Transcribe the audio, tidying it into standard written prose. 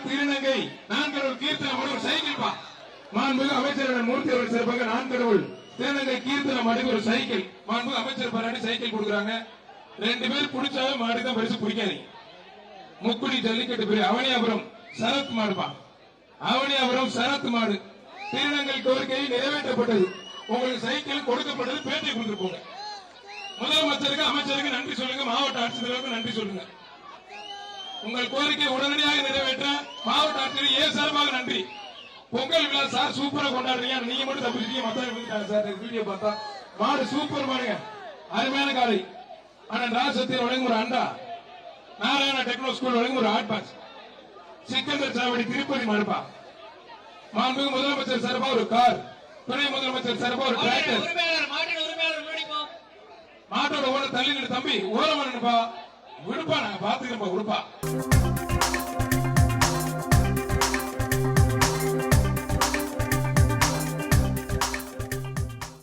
திருநங்கை நான்கடவுள் கீர்த்தனை மடு ஒரு சைக்கிள் பா. மாண்புமிகு அமைச்சர் மூர்த்தி அவர்கள் சிறப்பாக நான்கடவுள் திருநங்கை கீர்த்தனை மடுக்கு ஒரு சைக்கிள் மாண்புமிகு அமைச்சர் பாராட்டி சைக்கிள் கொடுக்குறாங்க. 2 பேர் பிடிச்சாலும் மாடு தான் பரிசு பிடிக்காதீங்க. முக்குடி ஜல்லிக்கட்டு பேரு அவனியாபுரம் சரத் மாடுப்பா. அவனியாபுரம் சரத் மாடு திருநங்கை கோரிக்கை நிறைவேற்றப்பட்டது. உங்களுக்கு சைக்கிள் கொடுக்கப்பட்டது. பேட்டி கொடுத்துருப்போங்க. முதலமைச்சருக்கு அமைச்சருக்கு நன்றி சொல்லுங்க. மாவட்ட ஆட்சித்தலைவருக்கு நன்றி சொல்லுங்க. உங்கள் கோரிக்கை உடனடியாக நிறைவேற்ற மாவட்ட ஆட்சியர் ஏன் சார்பாக நன்றி. பொங்கல் விழா சார் சூப்பரா கொண்டாடுறீங்க. நீங்க மட்டும் தப்பிச்சிட்டீங்க. மத்த சார் வீடியோ பார்த்தா மாடு சூப்பர் மாடுங்க. அருமையான காலை. ஆனா ராசத்தில் வழங்கும் ஒரு அண்டா, நாராயண டெக்னோ ஸ்கூல் வழங்கும் ஒரு ஹாட் பாக்ஸ், சிக்கந்தர் சாவடி திருப்பதி மாடுப்பா. மாண்புமிகு முதலமைச்சர் சார்பா ஒரு கார், துணை முதலமைச்சர் சார்பா ஒரு டிராக்டர். மாட்டோட ஓட தள்ளி தம்பி ஓரமா நினைப்பா விடுப்பா. நாங்க பாத்துக்கிறோம் விடுப்பா.